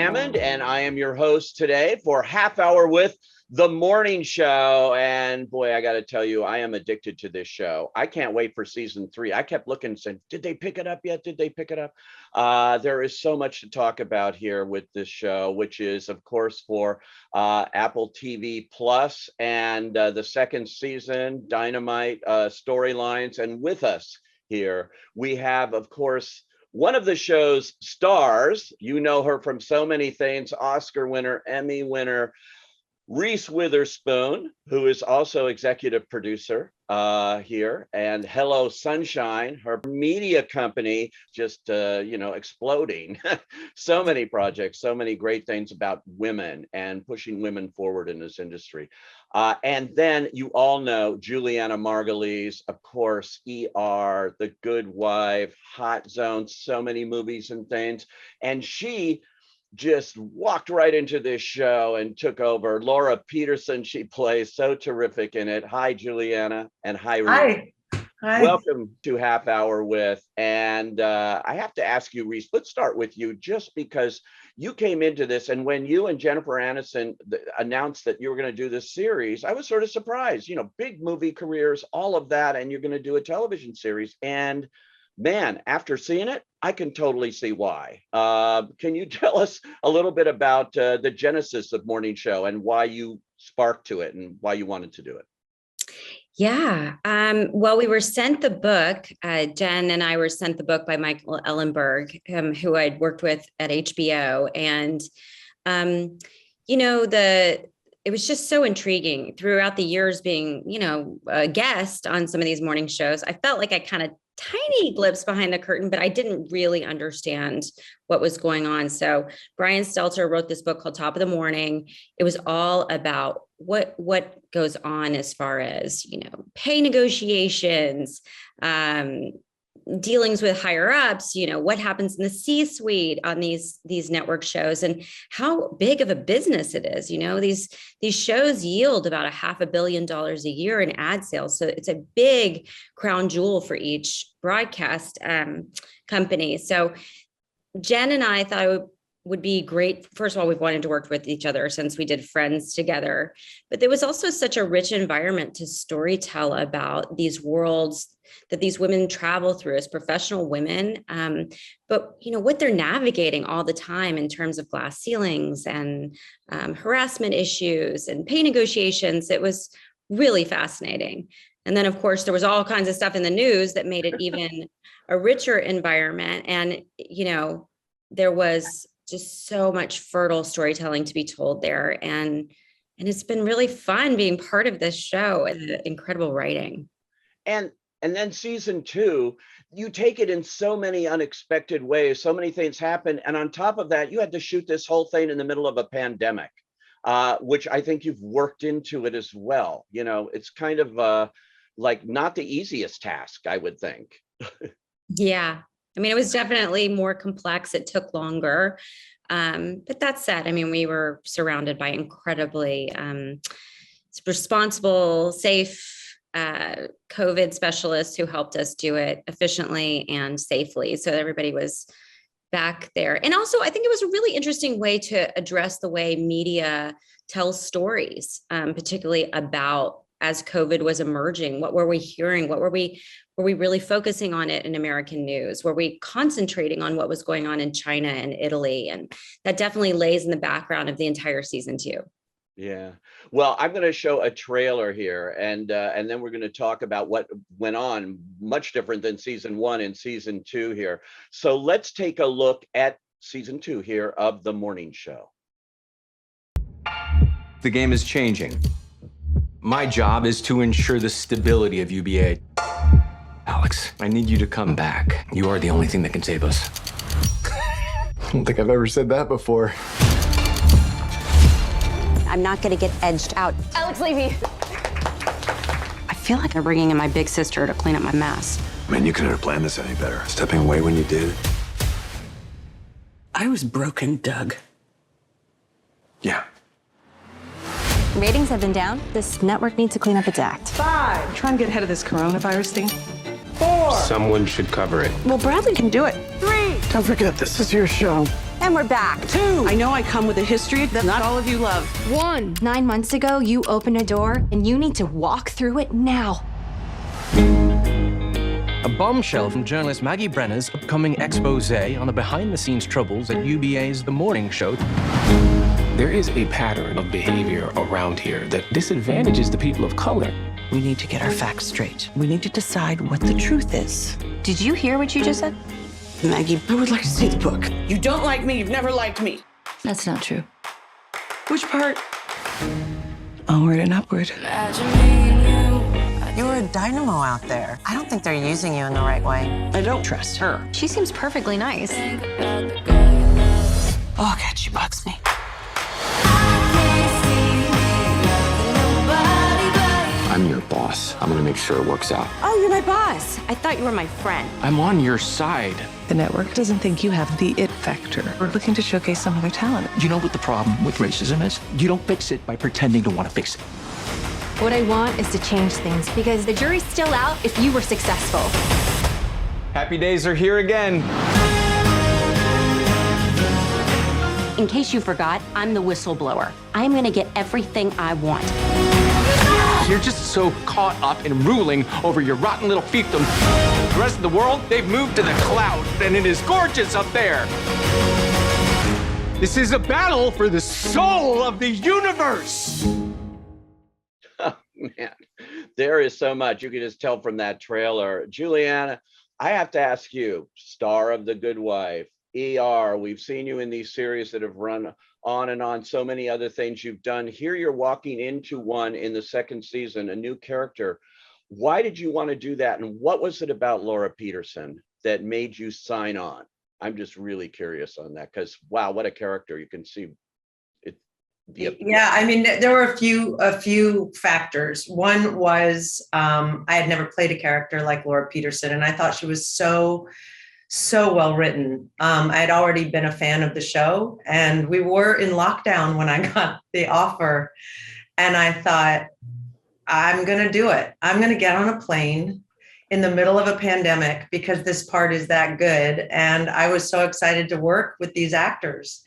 Hammond, and I am your host today for Half Hour with the Morning Show. And boy, I got to tell you, I am addicted to this show. I can't wait for season 3. I kept looking and saying, did they pick it up yet? Did they pick it up? There is so much to talk about here with this show, which is, of course, for Apple TV Plus and the second season, Dynamite storylines. And with us here, we have, of course, one of the show's stars. You know her from so many things, Oscar winner, Emmy winner, Reese Witherspoon, who is also executive producer here, and Hello Sunshine, her media company, just exploding. So many projects, so many great things about women and pushing women forward in this industry. And then you all know Juliana Margulies, of course, ER, The Good Wife, Hot Zone, so many movies and things. And she just walked right into this show and took over. Laura Peterson, she plays so terrific in it. Hi, Juliana, and hi, Reese. Hi. Welcome to Half Hour with. And I have to ask you, Reese, let's start with you, just because you came into this, and when you and Jennifer Aniston announced that you were going to do this series, I was sort of surprised. You know, big movie careers, all of that, and you're going to do a television series. And man, after seeing it, I can totally see why. Can you tell us a little bit about the genesis of Morning Show and why you sparked to it and why you wanted to do it? Yeah. Well, we were sent the book. Jen and I were sent the book by Michael Ellenberg, who I'd worked with at HBO. And, it was just so intriguing throughout the years being, a guest on some of these morning shows. I felt like I kind of tiny glimpse behind the curtain, but I didn't really understand what was going on. So Brian Stelter wrote this book called Top of the Morning. It was all about what goes on as far as, pay negotiations, dealings with higher ups, what happens in the C-suite on these network shows and how big of a business it is. These shows yield about $500 million a year in ad sales. So it's a big crown jewel for each broadcast company. So Jen and I thought it would be great. First of all, we've wanted to work with each other since we did Friends together, but there was also such a rich environment to storytell about these worlds that these women travel through as professional women. But what they're navigating all the time in terms of glass ceilings and harassment issues and pay negotiations. It was really fascinating. And then, of course, there was all kinds of stuff in the news that made it even a richer environment. And, there was just so much fertile storytelling to be told there. And it's been really fun being part of this show and incredible writing. And then season 2, you take it in so many unexpected ways. So many things happen. And on top of that, you had to shoot this whole thing in the middle of a pandemic, which I think you've worked into it as well. It's kind of like not the easiest task, I would think. Yeah. It was definitely more complex. It took longer. But that said, we were surrounded by incredibly responsible, safe COVID specialists who helped us do it efficiently and safely. So everybody was back there. And also, I think it was a really interesting way to address the way media tells stories, particularly about as COVID was emerging. What were we hearing? Were we really focusing on it in American news? Were we concentrating on what was going on in China and Italy? And that definitely lays in the background of the entire season 2. Yeah. Well, I'm going to show a trailer here, and then we're going to talk about what went on, much different than season 1 and season 2 here. So let's take a look at season 2 here of The Morning Show. The game is changing. My job is to ensure the stability of UBA. Alex, I need you to come back. You are the only thing that can save us. I don't think I've ever said that before. I'm not gonna get edged out. Alex Levy. I feel like I'm bringing in my big sister to clean up my mess. Man, you couldn't have planned this any better. Stepping away when you did. I was broken, Doug. Yeah. Ratings have been down. This network needs to clean up its act. 5. Trying to get ahead of this coronavirus thing. 4. Someone should cover it. Well, Bradley can do it. 3. Don't forget, this is your show. And we're back. 2. I know I come with a history that not all of you love. 1. 9 months ago, you opened a door, and you need to walk through it now. A bombshell from journalist Maggie Brenner's upcoming expose on the behind-the-scenes troubles at UBA's The Morning Show. There is a pattern of behavior around here that disadvantages the people of color. We need to get our facts straight. We need to decide what the truth is. Did you hear what you just said? Maggie, I would like to see the book. You don't like me. You've never liked me. That's not true. Which part? Onward and upward. You're a dynamo out there. I don't think they're using you in the right way. I don't trust her. She seems perfectly nice. Oh, God, she bugs me. I'm your boss. I'm gonna make sure it works out. Oh, you're my boss. I thought you were my friend. I'm on your side. The network doesn't think you have the it factor. We're looking to showcase some of their talent. You know what the problem with racism is? You don't fix it by pretending to want to fix it. What I want is to change things because the jury's still out if you were successful. Happy days are here again. In case you forgot, I'm the whistleblower. I'm gonna get everything I want. You're just so caught up in ruling over your rotten little fiefdom. The rest of the world, they've moved to the clouds, and it is gorgeous up there. This is a battle for the soul of the universe. Oh, man, there is so much you can just tell from that trailer. Juliana, I have to ask you, star of The Good Wife, ER, we've seen you in these series that have run on and on, so many other things you've done. Here you're walking into one in the second season, a new character. Why did you want to do that? And what was it about Laura Peterson that made you sign on? I'm just really curious on that because, wow, what a character. You can see it. Yeah, I mean, there were a few factors. One was I had never played a character like Laura Peterson, and I thought she was so well written. I had already been a fan of the show, and we were in lockdown when I got the offer. And I thought, I'm going to do it. I'm going to get on a plane in the middle of a pandemic because this part is that good. And I was so excited to work with these actors.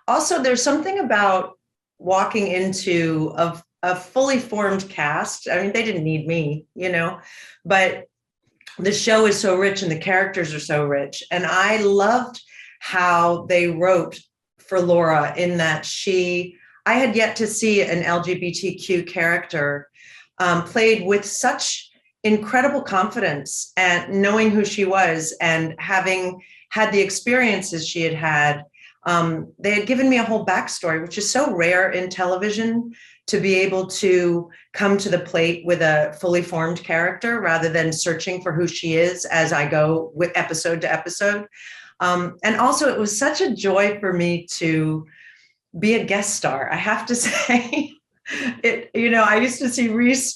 Also, there's something about walking into a fully formed cast. I mean, they didn't need me, but the show is so rich and the characters are so rich. And I loved how they wrote for Laura in that I had yet to see an LGBTQ character played with such incredible confidence and knowing who she was and having had the experiences she had had. They had given me a whole backstory, which is so rare in television, to be able to come to the plate with a fully formed character rather than searching for who she is as I go with episode to episode. And also it was such a joy for me to be a guest star. I have to say I used to see Reese,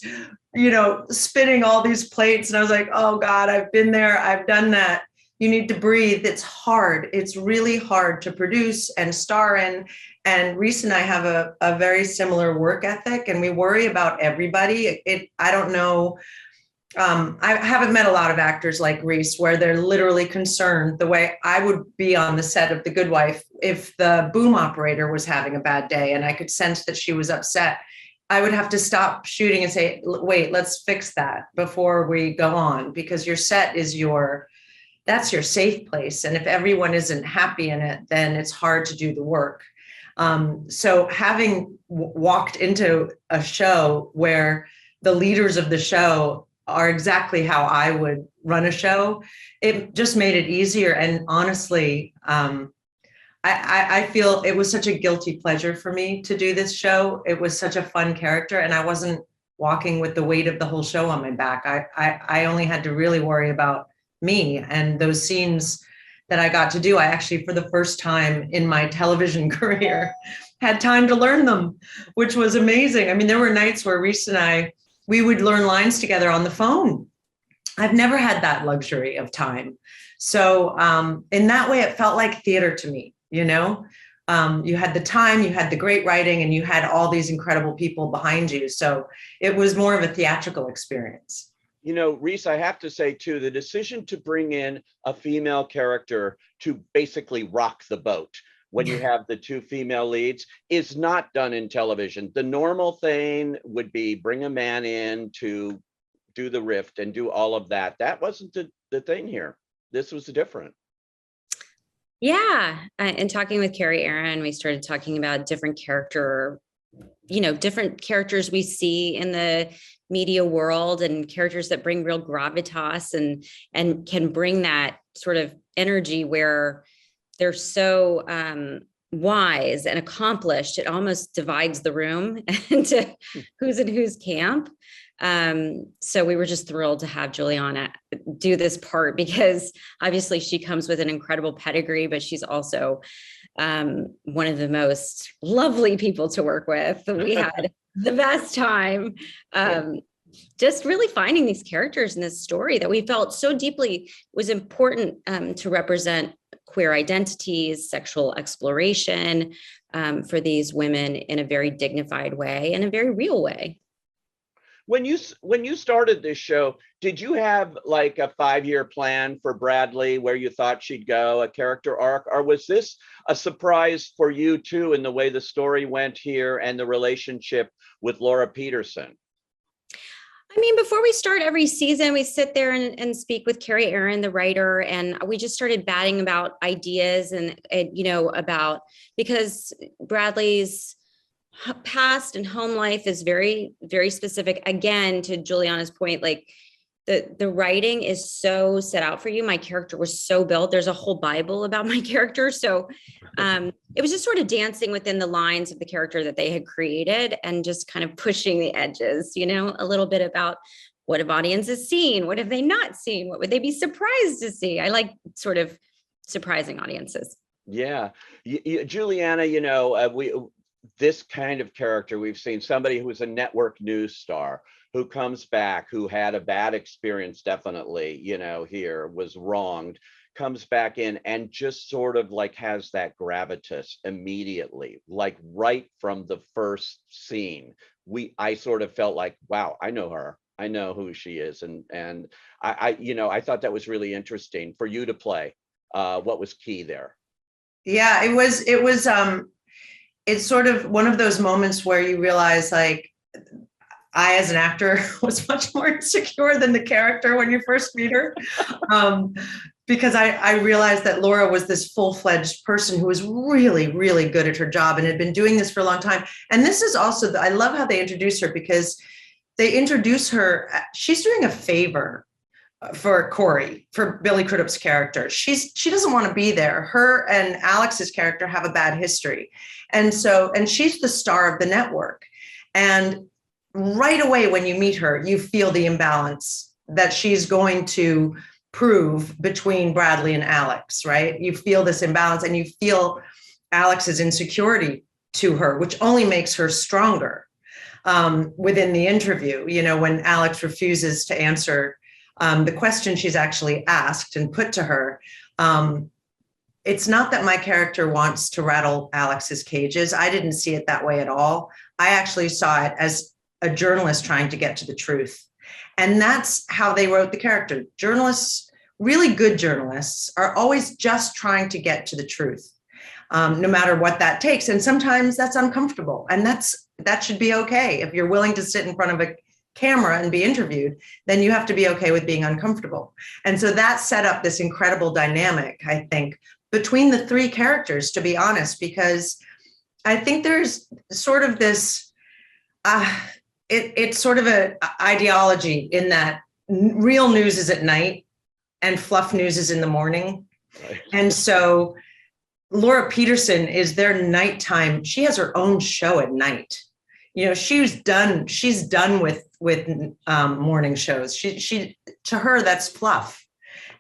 spinning all these plates and I was like, oh God, I've been there. I've done that. You need to breathe. It's hard. It's really hard to produce and star in. And Reese and I have a very similar work ethic and we worry about everybody. I don't know. I haven't met a lot of actors like Reese where they're literally concerned the way I would be on the set of The Good Wife. If the boom operator was having a bad day and I could sense that she was upset, I would have to stop shooting and say, wait, let's fix that before we go on, because your set is that's your safe place. And if everyone isn't happy in it, then it's hard to do the work. So having walked into a show where the leaders of the show are exactly how I would run a show, it just made it easier. And honestly, I feel it was such a guilty pleasure for me to do this show. It was such a fun character and I wasn't walking with the weight of the whole show on my back. I only had to really worry about me and those scenes that I got to do. I actually, for the first time in my television career, had time to learn them, which was amazing. I mean, there were nights where Reese and we would learn lines together on the phone. I've never had that luxury of time. So in that way, it felt like theater to me, you had the time, you had the great writing, and you had all these incredible people behind you. So it was more of a theatrical experience. You know, Reese, I have to say too, the decision to bring in a female character to basically rock the boat when you have the two female leads is not done in television. The normal thing would be bring a man in to do the rift and do all of that. That wasn't the thing here. This was different. Yeah. And talking with Carrie Aaron, we started talking about different characters we see in the media world, and characters that bring real gravitas and can bring that sort of energy where they're so wise and accomplished, it almost divides the room into who's in whose camp. So we were just thrilled to have Juliana do this part, because obviously she comes with an incredible pedigree, but she's also one of the most lovely people to work with. We had the best time just really finding these characters in this story that we felt so deeply was important to represent queer identities, sexual exploration for these women in a very dignified way and a very real way. When you started this show, did you have like a 5-year plan for Bradley where you thought she'd go, a character arc, or was this a surprise for you too in the way the story went here and the relationship with Laura Peterson? I mean, before we start every season, we sit there and speak with Carrie Aaron, the writer, and we just started batting about ideas and about, because Bradley's past and home life is very, very specific. Again, to Juliana's point, like the writing is so set out for you. My character was so built. There's a whole Bible about my character. So it was just sort of dancing within the lines of the character that they had created and just kind of pushing the edges, a little bit about what have audiences seen? What have they not seen? What would they be surprised to see? I like sort of surprising audiences. Yeah. Juliana, this kind of character, we've seen somebody who's a network news star who comes back, who had a bad experience, definitely, here was wronged, comes back in and just sort of like has that gravitas immediately, like right from the first scene. I sort of felt like, wow, I know her. I know who she is. And I thought that was really interesting for you to play. What was key there? Yeah, it's sort of one of those moments where you realize, like, I, as an actor, was much more insecure than the character when you first meet her, because I realized that Laura was this full-fledged person who was really, really good at her job and had been doing this for a long time. And this is also, I love how they introduce her, because they introduce her, she's doing a favor for Corey, for Billy Crudup's character. She doesn't want to be there. Her and Alex's character have a bad history. And she's the star of the network. And right away when you meet her, you feel the imbalance that she's going to prove between Bradley and Alex, right? You feel this imbalance and you feel Alex's insecurity to her, which only makes her stronger within the interview, when Alex refuses to answer the question she's actually asked and put to her. It's not that my character wants to rattle Alex's cages. I didn't see it that way at all. I actually saw it as a journalist trying to get to the truth. And that's how they wrote the character. Journalists, really good journalists, are always just trying to get to the truth, no matter what that takes. And sometimes that's uncomfortable. And that should be okay. If you're willing to sit in front of a camera and be interviewed, then you have to be okay with being uncomfortable. And so that set up this incredible dynamic, I think, between the three characters, to be honest, because I think there's sort of this, it's sort of an ideology in that real news is at night and fluff news is in the morning. Right. And so Laura Peterson is their nighttime. She has her own show at night. She's done with morning shows. She to her, that's fluff.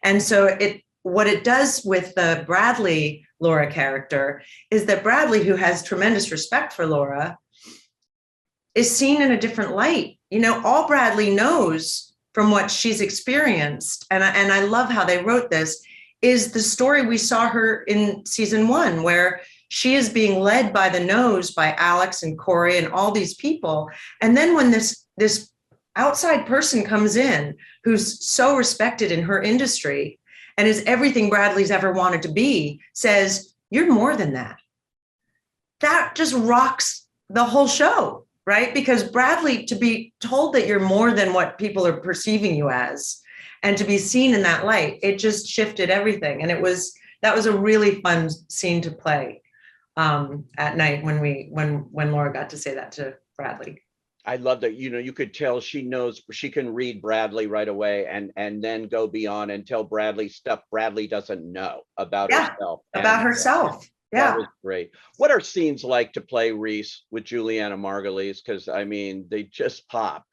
And so what it does with the Bradley Laura character is that Bradley, who has tremendous respect for Laura, is seen in a different light. All Bradley knows from what she's experienced, and I love how they wrote this, is the story we saw her in season 1, where she is being led by the nose by Alex and Corey and all these people. And then when this outside person comes in who's so respected in her industry and is everything Bradley's ever wanted to be, says, you're more than that. That just rocks the whole show, right? Because Bradley, to be told that you're more than what people are perceiving you as, and to be seen in that light, it just shifted everything. And that was a really fun scene to play at night when Laura got to say that to Bradley. I love that, you could tell she knows, she can read Bradley right away and then go beyond and tell Bradley stuff Bradley doesn't know about herself. About herself. Yeah. That was great. What are scenes like to play Reese with Juliana Margulies? Because I mean, they just pop.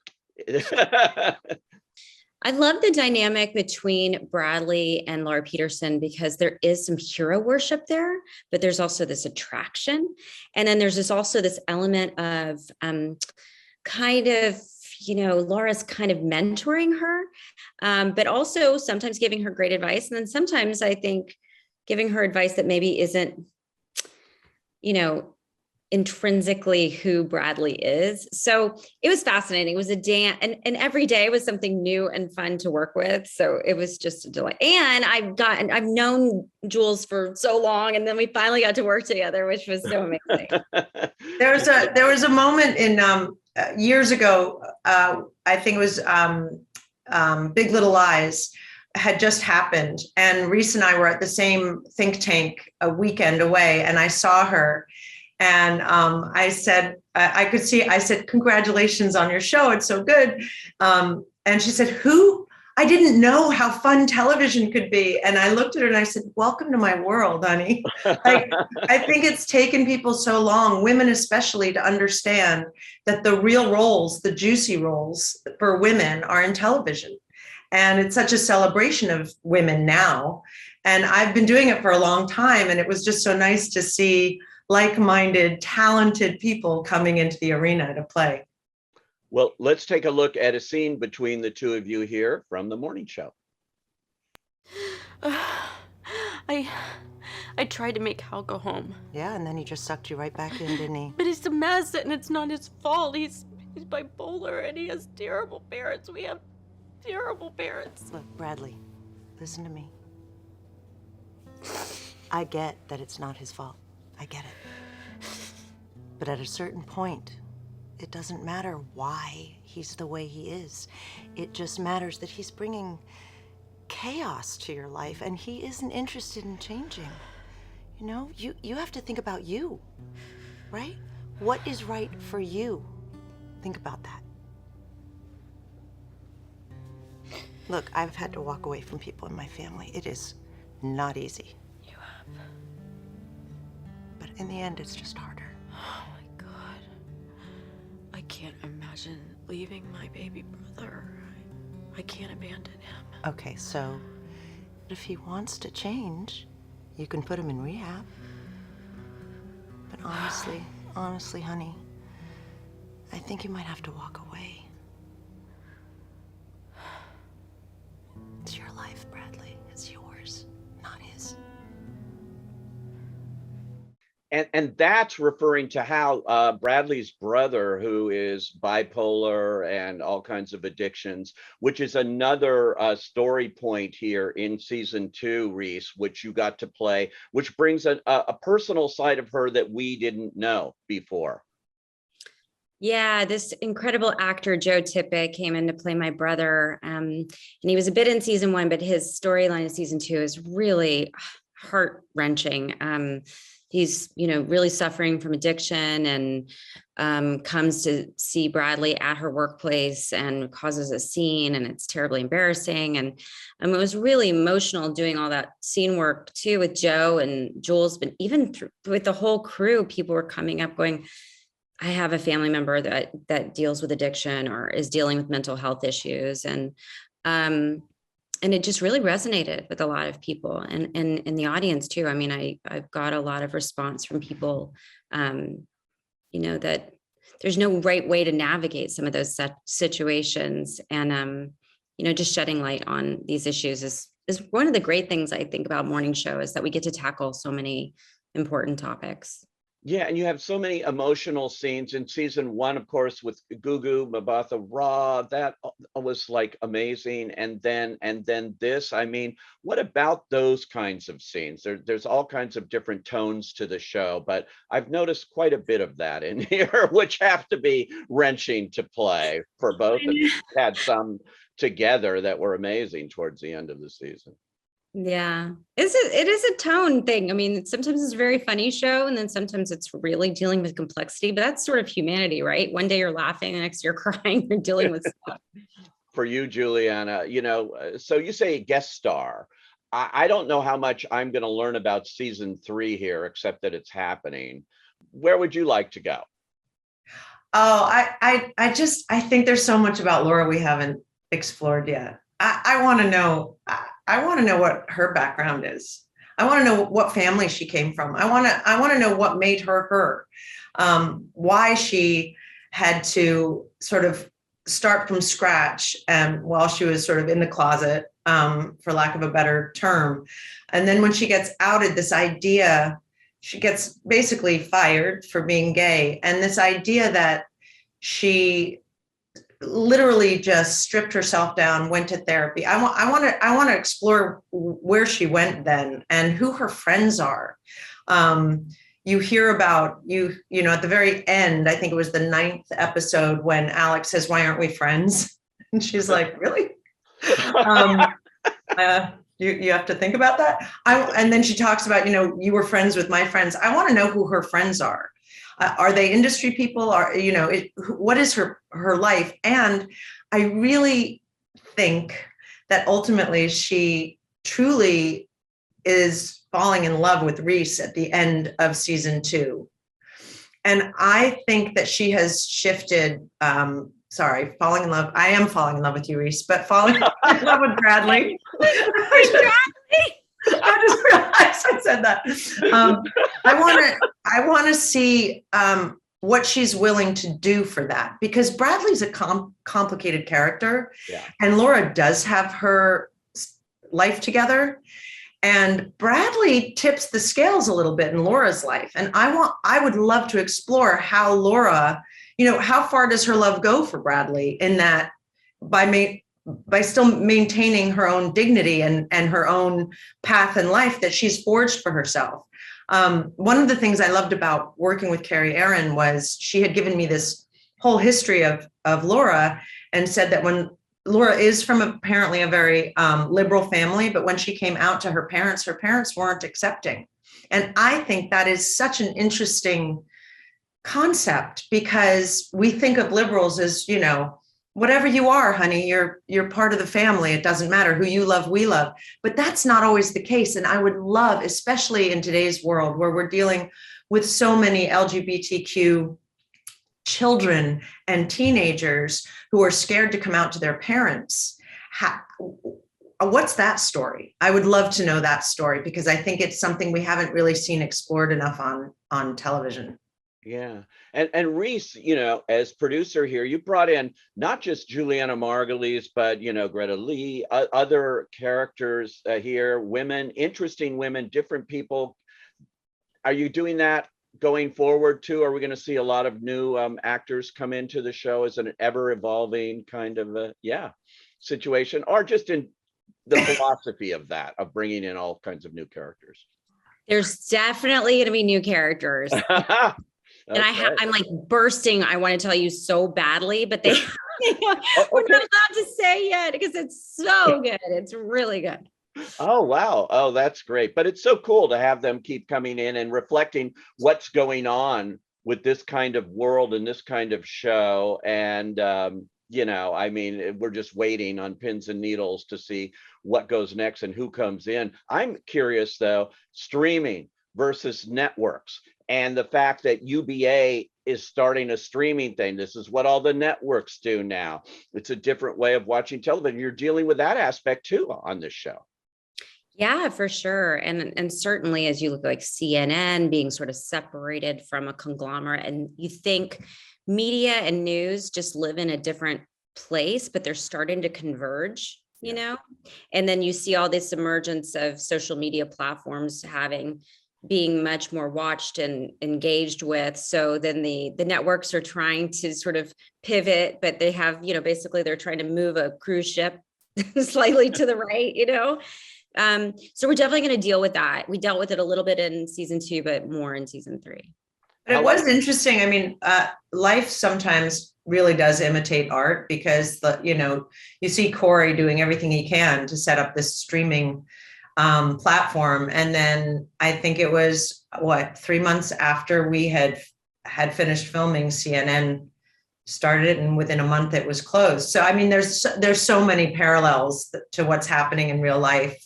I love the dynamic between Bradley and Laura Peterson because there is some hero worship there, but there's also this attraction. And then there's also this element of kind of, Laura's kind of mentoring her, but also sometimes giving her great advice. And then sometimes I think giving her advice that maybe isn't, intrinsically who Bradley is. So it was fascinating. It was a dance, and every day was something new and fun to work with. So it was just a delight. And I've known Jules for so long, and then we finally got to work together, which was so amazing. There was a moment in years ago, I think it was Big Little Lies had just happened, and Reese and I were at the same think tank a weekend away, and I saw her. And I said, I said, congratulations on your show. It's so good. And she said, who? I didn't know how fun television could be. And I looked at her and I said, welcome to my world, honey. Like, I think it's taken people so long, women especially, to understand that the real roles, the juicy roles for women are in television. And it's such a celebration of women now. And I've been doing it for a long time. And it was just so nice to see like-minded, talented people coming into the arena to play. Well, let's take a look at a scene between the two of you here from the morning show. I tried to make Hal go home. Yeah, and then he just sucked you right back in, didn't he? But he's a mess, and it's not his fault. He's bipolar, and he has terrible parents. We have terrible parents. Look, Bradley, listen to me. I get that it's not his fault. I get it. But at a certain point, it doesn't matter why he's the way he is. It just matters that he's bringing chaos to your life, and he isn't interested in changing. You have to think about you, right? What is right for you? Think about that. Look, I've had to walk away from people in my family. It is not easy. You have. But in the end, it's just harder. Oh my God. I can't imagine leaving my baby brother. I can't abandon him. Okay, so if he wants to change, you can put him in rehab. But honestly, honey, I think you might have to walk away. It's your life, Bradley. It's yours, not his. And that's referring to how Bradley's brother, who is bipolar and all kinds of addictions, which is another story point here in season 2, Reese, which you got to play, which brings a personal side of her that we didn't know before. Yeah, this incredible actor, Joe Tippett, came in to play my brother. And he was a bit in season 1, but his storyline in season 2 is really heart-wrenching. He's, really suffering from addiction and comes to see Bradley at her workplace and causes a scene, and it's terribly embarrassing. And it was really emotional doing all that scene work too with Joe and Jules, but even with the whole crew, people were coming up going, I have a family member that deals with addiction or is dealing with mental health issues. And it just really resonated with a lot of people and in the audience too. I mean, I've got a lot of response from people, that there's no right way to navigate some of those situations. And, just shedding light on these issues is one of the great things I think about morning show, is that we get to tackle so many important topics. Yeah, and you have so many emotional scenes in season one, of course, with Gugu Mbatha Raw. That was like amazing. And then this. I mean, what about those kinds of scenes? There's all kinds of different tones to the show, but I've noticed quite a bit of that in here, which have to be wrenching to play for both of you. Had some together that were amazing towards the end of the season. Yeah, it is a tone thing. I mean, sometimes it's a very funny show, and then sometimes it's really dealing with complexity, but that's sort of humanity, right? One day you're laughing, the next you're crying, you're dealing with stuff. For you, Juliana, so you say guest star. I don't know how much I'm going to learn about season 3 here, except that it's happening. Where would you like to go? Oh, I think there's so much about Laura we haven't explored yet. I want to know. I want to know what her background is. I want to know what family she came from. I want to know what made her her. Why she had to sort of start from scratch while she was sort of in the closet, for lack of a better term. And then when she gets outed, this idea, she gets basically fired for being gay. And this idea that she literally just stripped herself down, went to therapy. I want to explore where she went then and who her friends are. You hear about at the very end, I think it was the 9th episode, when Alex says, "Why aren't we friends?" And she's like, "Really? You have to think about that." And then she talks about, you were friends with my friends. I want to know who her friends are. Are they industry people? What is her life? And I really think that ultimately she truly is falling in love with Reese at the end of season 2. And I think that she has shifted, falling in love. I am falling in love with you, Reese, but falling in love with Bradley. I just realized I said that. I want to see what she's willing to do for that, because Bradley's a complicated character, and Laura does have her life together, and Bradley tips the scales a little bit in Laura's life. And I would love to explore how Laura, how far does her love go for Bradley in that by still maintaining her own dignity and her own path in life that she's forged for herself. One of the things I loved about working with Carrie Aaron was she had given me this whole history of Laura, and said that when Laura is from apparently a very liberal family, but when she came out to her parents weren't accepting. And I think that is such an interesting concept, because we think of liberals as, whatever you are, honey, you're part of the family. It doesn't matter who you love, we love. But that's not always the case. And I would love, especially in today's world where we're dealing with so many LGBTQ children and teenagers who are scared to come out to their parents. What's that story? I would love to know that story, because I think it's something we haven't really seen explored enough on television. Yeah. And Reese, as producer here, you brought in not just Juliana Margulies, but, Greta Lee, other characters here, women, interesting women, different people. Are you doing that going forward too? Are we going to see a lot of new actors come into the show as an ever evolving kind of situation, or just in the philosophy of that, of bringing in all kinds of new characters? There's definitely going to be new characters. And I'm like bursting. I want to tell you so badly, but we're not allowed to say yet, because it's so good. It's really good. Oh, wow. Oh, that's great. But it's so cool to have them keep coming in and reflecting what's going with this kind of world and this kind of show. And, we're just waiting on pins and needles to see what goes next and who comes in. I'm curious, though, streaming versus networks. And the fact that UBA is starting a streaming thing. This is what all the networks do now. It's a different way of watching television. You're dealing with that aspect too on this show. Yeah, for sure. And certainly as you look like CNN being sort of separated from a conglomerate, and you think media and news just live in a different place, but they're starting to converge, and then you see all this emergence of social media platforms having being much more watched and engaged with. So then the networks are trying to sort of pivot, but they have, basically they're trying to move a cruise ship slightly to the right, So we're definitely going to deal with that. We dealt with it a little bit in season 2, but more in season 3. But it was interesting. I mean, life sometimes really does imitate art, because you see Corey doing everything he can to set up this streaming platform. And then I think it was 3 months after we had finished filming, CNN started it, and within a month it was closed. So I mean, there's so many parallels to what's happening in real life.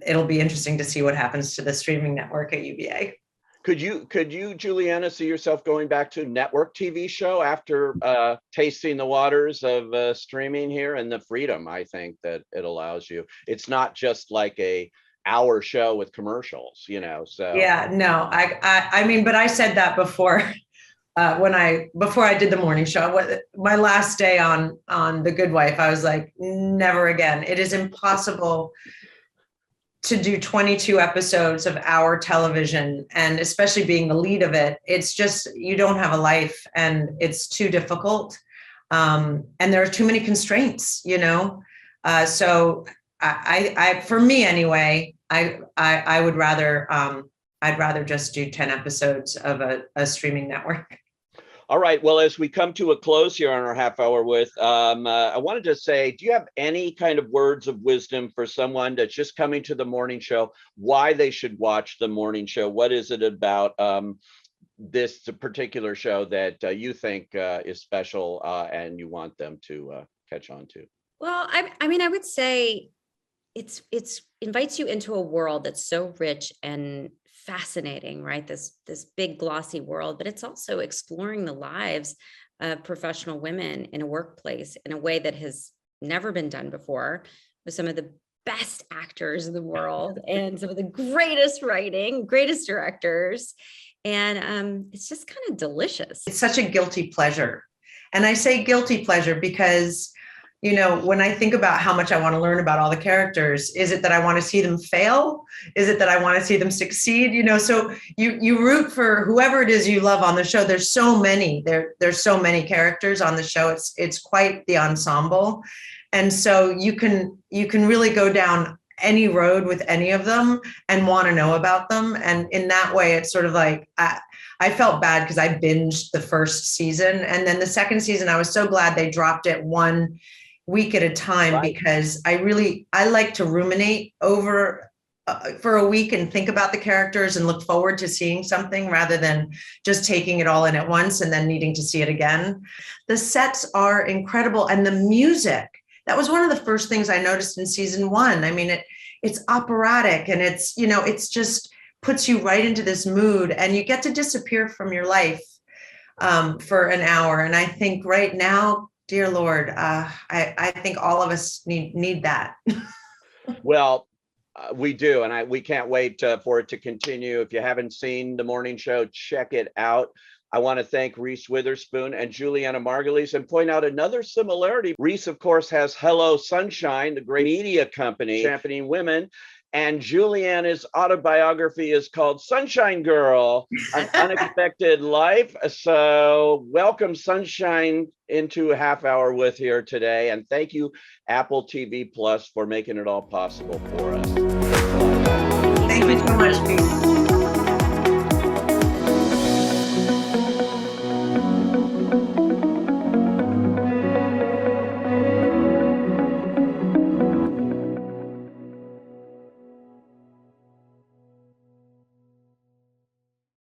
It'll be interesting to see what happens to the streaming network at UBA. Could you, Juliana, see yourself going back to network TV show after tasting the waters of streaming here, and the freedom I think that it allows you? It's not just like a hour show with commercials, so. Yeah, no, I mean, but I said that before. Before I did the morning show, my last day on The Good Wife, I was like, never again. It is impossible to do 22 episodes of our television, and especially being the lead of it. It's just, you don't have a life, and it's too difficult. And there are too many constraints, so I for me anyway, I would rather, I'd rather just do 10 episodes of a streaming network. All right. Well, as we come to a close here on our half hour with, I wanted to say, do you have any kind of words of wisdom for someone that's just coming to the morning show, why they should watch the morning show? What is it about this particular show that you think is special and you want them to catch on to? Well, I mean, I would say it's invites you into a world that's so rich and fascinating, right? This big glossy world, but it's also exploring the lives of professional women in a workplace in a way that has never been done before, with some of the best actors in the world and some of the greatest writing, greatest directors. And it's just kind of delicious. It's such a guilty pleasure. And I say guilty pleasure because when I think about how much I want to learn about all the characters, is it that I want to see them fail? Is it that I want to see them succeed? So you root for whoever it is you love on the show. There's so many, there's so many characters on the show. It's quite the ensemble. And so you can really go down any road with any of them and want to know about them. And in that way, it's sort of like, I felt bad because I binged the first season. And then the second season, I was so glad they dropped it 1 week at a time, right? Because I like to ruminate over for a week and think about the characters and look forward to seeing something rather than just taking it all in at once and then needing to see it again. The sets are incredible. And the music, that was one of the first things I noticed in season 1. I mean, it's operatic, and it's just puts you right into this mood, and you get to disappear from your life for an hour. And I think right now, dear Lord, I think all of us need that. Well, we do, and we can't wait for it to continue. If you haven't seen the morning show, check it out. I want to thank Reese Witherspoon and Juliana Margulies, and point out another similarity. Reese, of course, has Hello Sunshine, the great media company championing women. And Juliana's autobiography is called Sunshine Girl, An Unexpected Life. So welcome Sunshine into a half hour with here today. And thank you, Apple TV Plus, for making it all possible for us. Thank you so much, Pete.